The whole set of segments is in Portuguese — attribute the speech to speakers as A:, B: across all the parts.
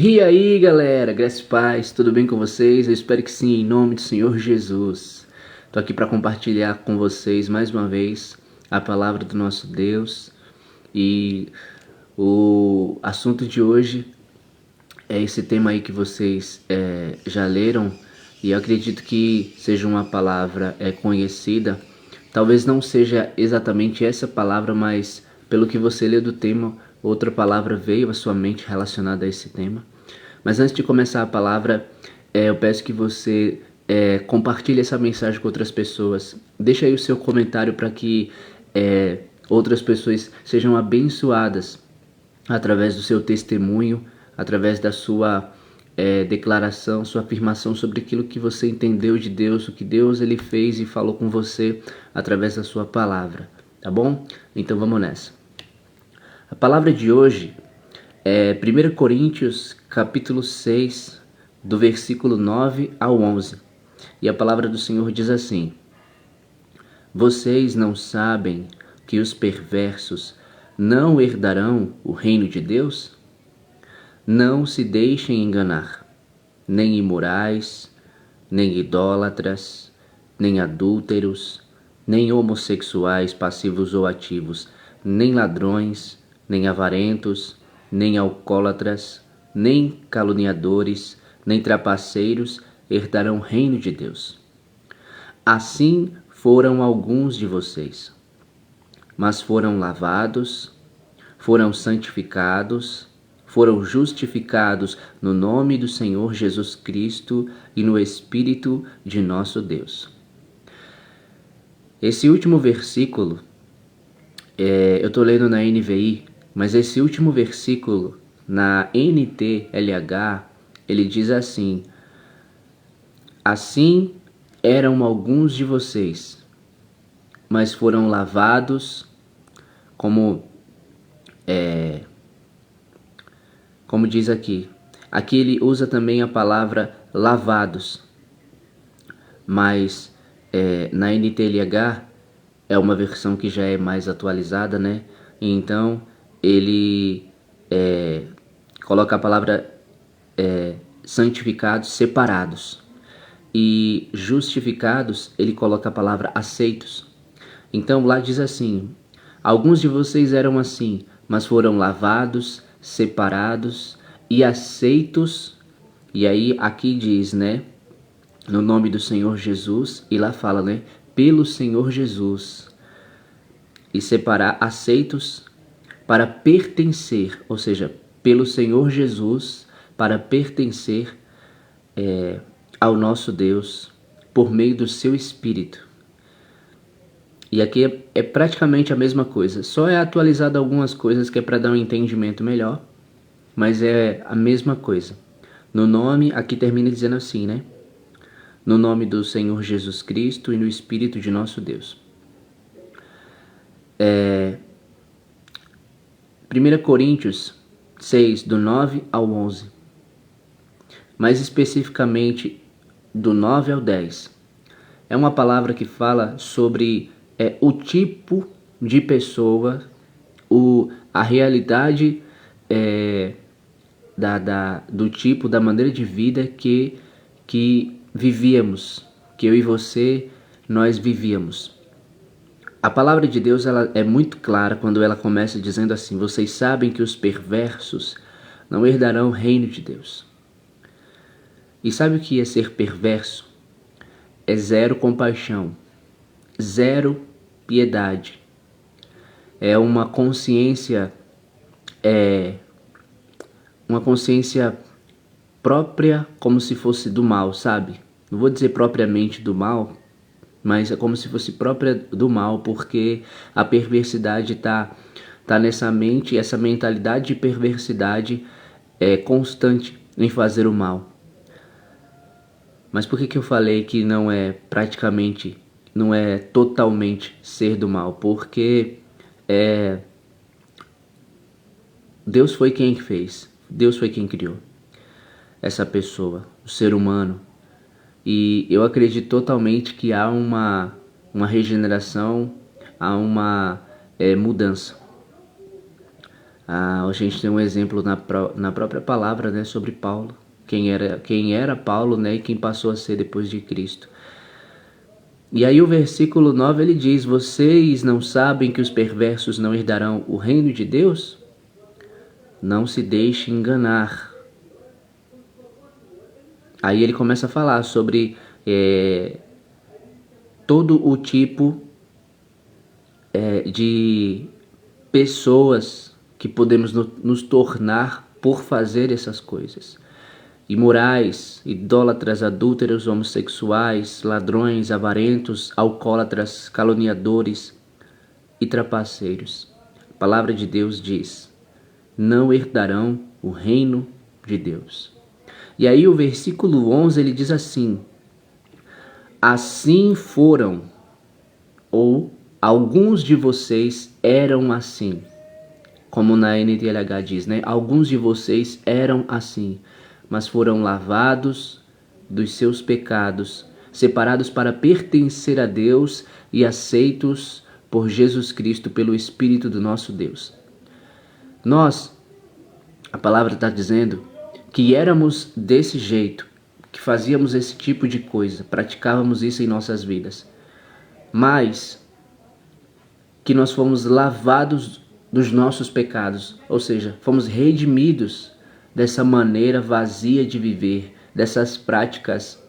A: E aí galera, graça e paz, tudo bem com vocês? Eu espero que sim, em nome do Senhor Jesus. Tô aqui para compartilhar com vocês mais uma vez a palavra do nosso Deus. E o assunto de hoje é esse tema aí que vocês já leram. E eu acredito que seja uma palavra conhecida. Talvez não seja exatamente essa palavra, mas pelo que você lê do tema, outra palavra veio à sua mente relacionada a esse tema. Mas antes de começar a palavra, eu peço que você compartilhe essa mensagem com outras pessoas. Deixa aí o seu comentário para que outras pessoas sejam abençoadas através do seu testemunho, através da sua declaração, sua afirmação sobre aquilo que você entendeu de Deus, o que Deus ele fez e falou com você através da sua palavra, tá bom? Então vamos nessa. A palavra de hoje é 1 Coríntios capítulo 6, do versículo 9 ao 11. E a palavra do Senhor diz assim: Vocês não sabem que os perversos não herdarão o reino de Deus? Não se deixem enganar, nem imorais, nem idólatras, nem adúlteros, nem homossexuais passivos ou ativos, nem ladrões, nem avarentos, nem alcoólatras, nem caluniadores, nem trapaceiros herdarão o reino de Deus. Assim foram alguns de vocês, mas foram lavados, foram santificados, foram justificados no nome do Senhor Jesus Cristo e no Espírito de nosso Deus. Esse último versículo, eu estou lendo na NVI, mas esse último versículo na NTLH, ele diz assim: Assim eram alguns de vocês, mas foram lavados, como diz aqui. Aqui ele usa também a palavra lavados, mas na NTLH é uma versão que já é mais atualizada, né? Então ele coloca a palavra santificados, separados, e justificados ele coloca a palavra aceitos. Então lá diz assim: alguns de vocês eram assim, mas foram lavados, separados e aceitos. E aí aqui diz, né, no nome do Senhor Jesus, e lá fala, né, pelo Senhor Jesus, e separar, aceitos para pertencer, ou seja, pelo Senhor Jesus, para pertencer ao nosso Deus por meio do seu Espírito. E aqui é praticamente a mesma coisa, só é atualizado algumas coisas que é para dar um entendimento melhor, mas é a mesma coisa. No nome, aqui termina dizendo assim, né? No nome do Senhor Jesus Cristo e no Espírito de nosso Deus. 1 Coríntios 6, do 9 ao 11. Mais especificamente do 9 ao 10. É uma palavra que fala sobre o tipo de pessoa, a realidade do tipo, da maneira de vida que vivíamos, que eu e você, nós vivíamos. A palavra de Deus ela é muito clara quando ela começa dizendo assim: vocês sabem que os perversos não herdarão o reino de Deus. E sabe o que é ser perverso? É zero compaixão, zero piedade. É uma consciência própria, como se fosse do mal, sabe? Não vou dizer propriamente do mal, mas é como se fosse própria do mal, porque a perversidade tá nessa mente, essa mentalidade de perversidade é constante em fazer o mal. Mas por que eu falei que não é praticamente, não é totalmente ser do mal? Porque Deus foi quem fez, Deus foi quem criou essa pessoa, o ser humano. E eu acredito totalmente que há uma regeneração, há uma mudança. A gente tem um exemplo na própria palavra, né, sobre Paulo. Quem era Paulo, né, e quem passou a ser depois de Cristo. E aí o versículo 9 ele diz: vocês não sabem que os perversos não herdarão o reino de Deus? Não se deixe enganar. Aí ele começa a falar sobre todo o tipo de pessoas que podemos nos tornar por fazer essas coisas. Imorais, idólatras, adúlteros, homossexuais, ladrões, avarentos, alcoólatras, caluniadores e trapaceiros. A palavra de Deus diz: não herdarão o reino de Deus. E aí o versículo 11 ele diz assim: assim foram, ou alguns de vocês eram assim. Como na NTLH diz, né? Alguns de vocês eram assim, mas foram lavados dos seus pecados, separados para pertencer a Deus e aceitos por Jesus Cristo pelo Espírito do nosso Deus. Nós, a palavra está dizendo que éramos desse jeito, que fazíamos esse tipo de coisa, praticávamos isso em nossas vidas, mas que nós fomos lavados dos nossos pecados, ou seja, fomos redimidos dessa maneira vazia de viver, dessas práticas.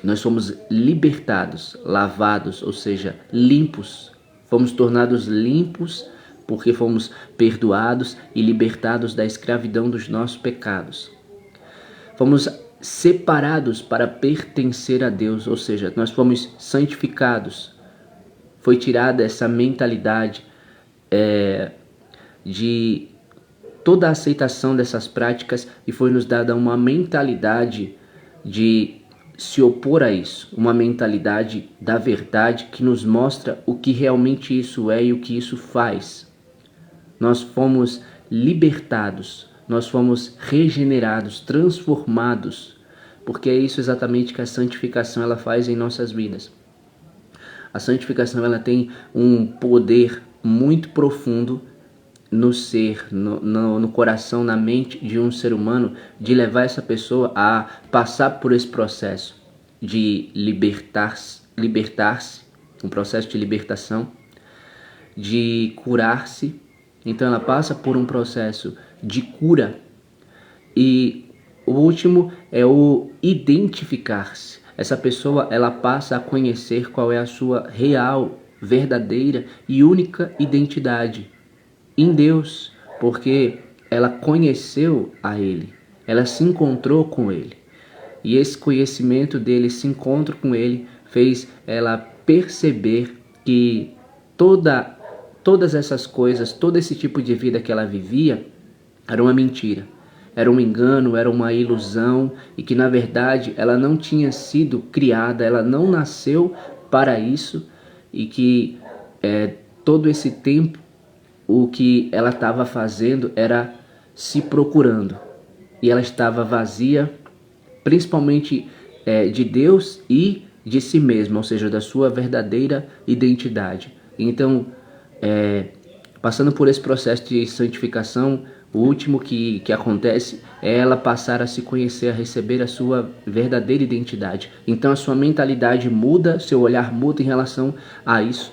A: Nós fomos libertados, lavados, ou seja, limpos. Fomos tornados limpos porque fomos perdoados e libertados da escravidão dos nossos pecados. Fomos separados para pertencer a Deus, ou seja, nós fomos santificados. Foi tirada essa mentalidade de toda a aceitação dessas práticas e foi nos dada uma mentalidade de se opor a isso, uma mentalidade da verdade que nos mostra o que realmente isso é e o que isso faz. Nós fomos libertados, nós fomos regenerados, transformados, porque é isso exatamente que a santificação ela faz em nossas vidas. A santificação ela tem um poder muito profundo no ser, no coração, na mente de um ser humano, de levar essa pessoa a passar por esse processo de libertar-se, um processo de libertação, de curar-se. Então ela passa por um processo de cura. E o último é o identificar-se. Essa pessoa ela passa a conhecer qual é a sua real, verdadeira e única identidade em Deus, porque ela conheceu a Ele, ela se encontrou com Ele. E esse conhecimento dele, esse encontro com Ele, fez ela perceber que todas essas coisas, todo esse tipo de vida que ela vivia, era uma mentira. Era um engano, era uma ilusão e que na verdade ela não tinha sido criada, ela não nasceu para isso e que todo esse tempo o que ela estava fazendo era se procurando e ela estava vazia, principalmente de Deus e de si mesma, ou seja, da sua verdadeira identidade. Então, passando por esse processo de santificação, o último que acontece é ela passar a se conhecer, a receber a sua verdadeira identidade. Então a sua mentalidade muda, seu olhar muda em relação a isso.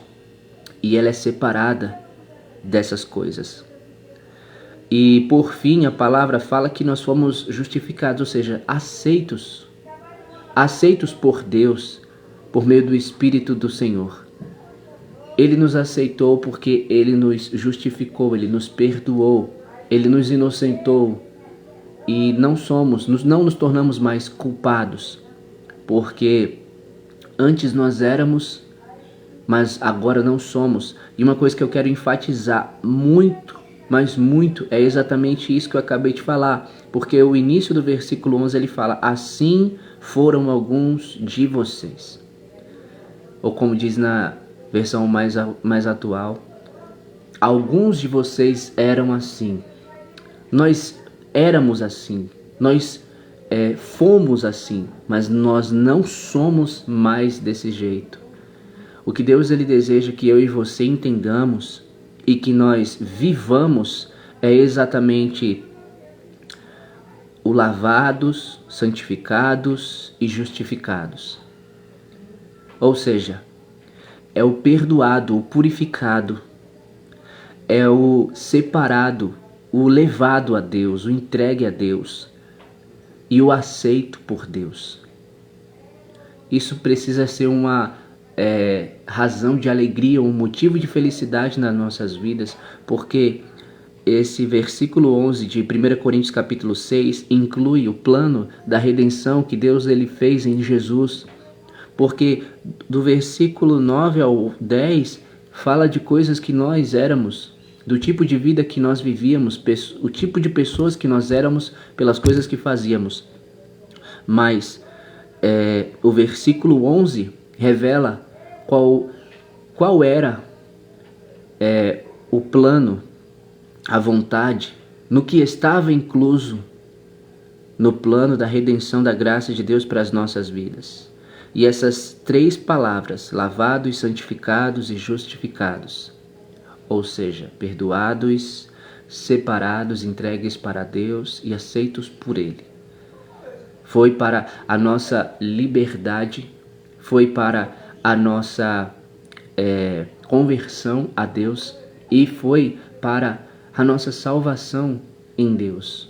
A: E ela é separada dessas coisas. E por fim, a palavra fala que nós fomos justificados, ou seja, aceitos por Deus, por meio do Espírito do Senhor. Ele nos aceitou porque Ele nos justificou, Ele nos perdoou, Ele nos inocentou e não nos tornamos mais culpados, porque antes nós éramos, mas agora não somos. E uma coisa que eu quero enfatizar muito, mas muito, é exatamente isso que eu acabei de falar, porque o início do versículo 11 ele fala: assim foram alguns de vocês. Ou como diz na versão mais atual, alguns de vocês eram assim. Nós éramos assim, nós fomos assim, mas nós não somos mais desse jeito. O que Deus ele deseja que eu e você entendamos e que nós vivamos é exatamente o lavados, santificados e justificados. Ou seja, é o perdoado, o purificado, é o separado, o levado a Deus, o entregue a Deus e o aceito por Deus. Isso precisa ser uma razão de alegria, um motivo de felicidade nas nossas vidas, porque esse versículo 11 de 1 Coríntios capítulo 6 inclui o plano da redenção que Deus ele fez em Jesus. Porque do versículo 9 ao 10 fala de coisas que nós éramos, do tipo de vida que nós vivíamos, o tipo de pessoas que nós éramos pelas coisas que fazíamos. Mas o versículo 11 revela qual era o plano, a vontade, no que estava incluso no plano da redenção da graça de Deus para as nossas vidas. E essas três palavras, lavados, santificados e justificados, ou seja, perdoados, separados, entregues para Deus e aceitos por Ele, foi para a nossa liberdade, foi para a nossa conversão a Deus e foi para a nossa salvação em Deus.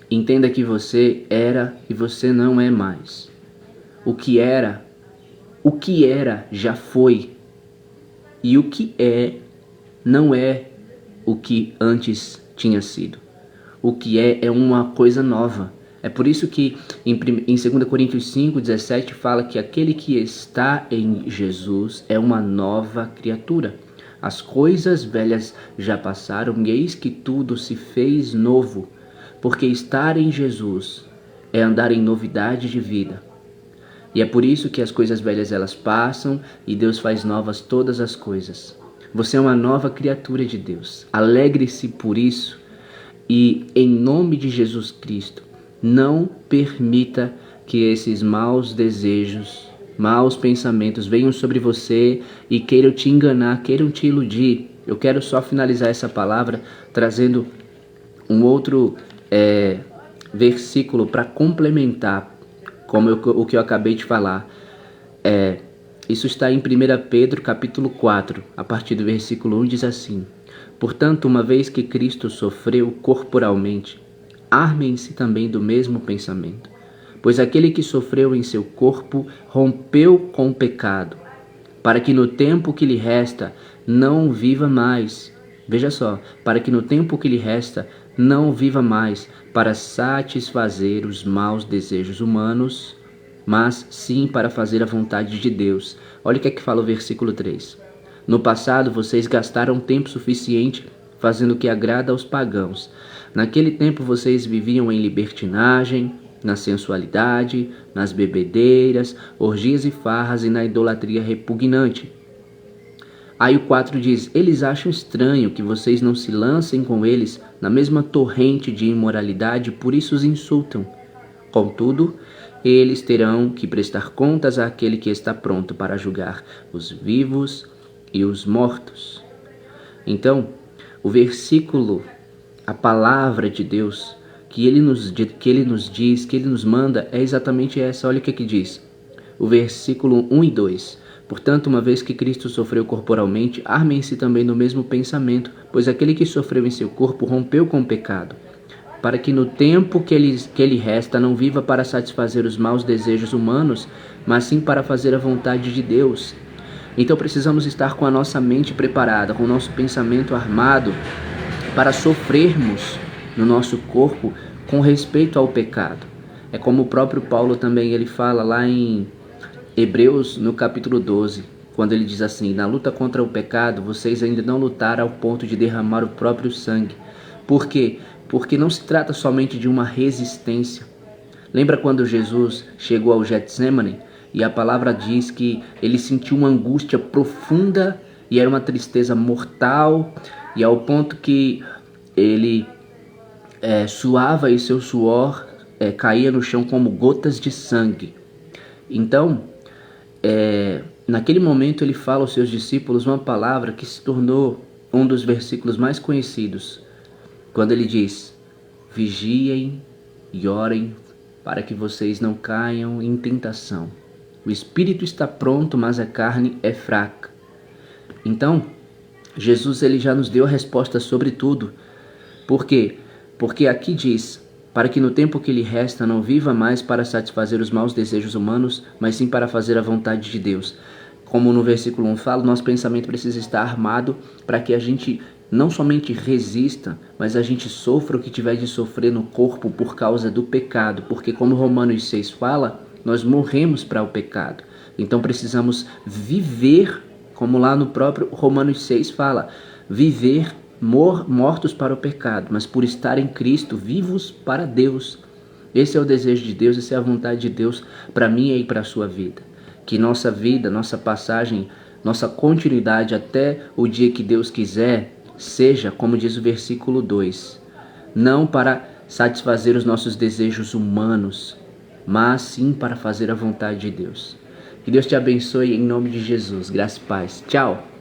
A: Entenda que você era e você não é mais. O que era já foi. E o que não é o que antes tinha sido. O que é uma coisa nova. É por isso que em 2 Coríntios 5:17 fala que aquele que está em Jesus é uma nova criatura. As coisas velhas já passaram e eis que tudo se fez novo. Porque estar em Jesus é andar em novidade de vida. E é por isso que as coisas velhas elas passam e Deus faz novas todas as coisas. Você é uma nova criatura de Deus. Alegre-se por isso e em nome de Jesus Cristo, não permita que esses maus desejos, maus pensamentos venham sobre você e queiram te enganar, queiram te iludir. Eu quero só finalizar essa palavra trazendo um outro versículo para complementar o que eu acabei de falar. Isso está em 1 Pedro capítulo 4, a partir do versículo 1 diz assim: portanto, uma vez que Cristo sofreu corporalmente, armem-se também do mesmo pensamento. Pois aquele que sofreu em seu corpo rompeu com o pecado, para que no tempo que lhe resta não viva mais. Veja só, para que no tempo que lhe resta não viva mais para satisfazer os maus desejos humanos, mas sim para fazer a vontade de Deus. Olha o que é que fala o versículo 3. No passado vocês gastaram tempo suficiente fazendo o que agrada aos pagãos. Naquele tempo vocês viviam em libertinagem, na sensualidade, nas bebedeiras, orgias e farras e na idolatria repugnante. Aí o 4 diz: eles acham estranho que vocês não se lancem com eles na mesma torrente de imoralidade, por isso os insultam. Contudo, eles terão que prestar contas àquele que está pronto para julgar os vivos e os mortos. Então, o versículo, a palavra de Deus, que ele nos diz, que ele nos manda, é exatamente essa. Olha o que diz. O versículo 1 e 2. Portanto, uma vez que Cristo sofreu corporalmente, armem-se também no mesmo pensamento, pois aquele que sofreu em seu corpo rompeu com o pecado, para que no tempo que lhe resta não viva para satisfazer os maus desejos humanos, mas sim para fazer a vontade de Deus. Então precisamos estar com a nossa mente preparada, com o nosso pensamento armado, para sofrermos no nosso corpo com respeito ao pecado. É como o próprio Paulo também ele fala lá em Hebreus, no capítulo 12, quando ele diz assim: na luta contra o pecado, vocês ainda não lutaram ao ponto de derramar o próprio sangue. Por quê? Porque não se trata somente de uma resistência. Lembra quando Jesus chegou ao Getsemane e a palavra diz que ele sentiu uma angústia profunda e era uma tristeza mortal, e ao ponto que ele suava e seu suor caía no chão como gotas de sangue. Então, naquele momento ele fala aos seus discípulos uma palavra que se tornou um dos versículos mais conhecidos, quando ele diz: vigiem e orem para que vocês não caiam em tentação. O espírito está pronto, mas a carne é fraca. Então, Jesus ele já nos deu a resposta sobre tudo. Por quê? Porque aqui diz: para que no tempo que lhe resta não viva mais para satisfazer os maus desejos humanos, mas sim para fazer a vontade de Deus. Como no versículo 1 fala, nosso pensamento precisa estar armado para que a gente não somente resista, mas a gente sofra o que tiver de sofrer no corpo por causa do pecado. Porque como Romanos 6 fala, nós morremos para o pecado. Então precisamos viver, como lá no próprio Romanos 6 fala, viver mortos para o pecado, mas por estar em Cristo, vivos para Deus. Esse é o desejo de Deus, essa é a vontade de Deus para mim e para a sua vida. Que nossa vida, nossa passagem, nossa continuidade até o dia que Deus quiser, seja, como diz o versículo 2, não para satisfazer os nossos desejos humanos, mas sim para fazer a vontade de Deus. Que Deus te abençoe em nome de Jesus. Graça e paz. Tchau!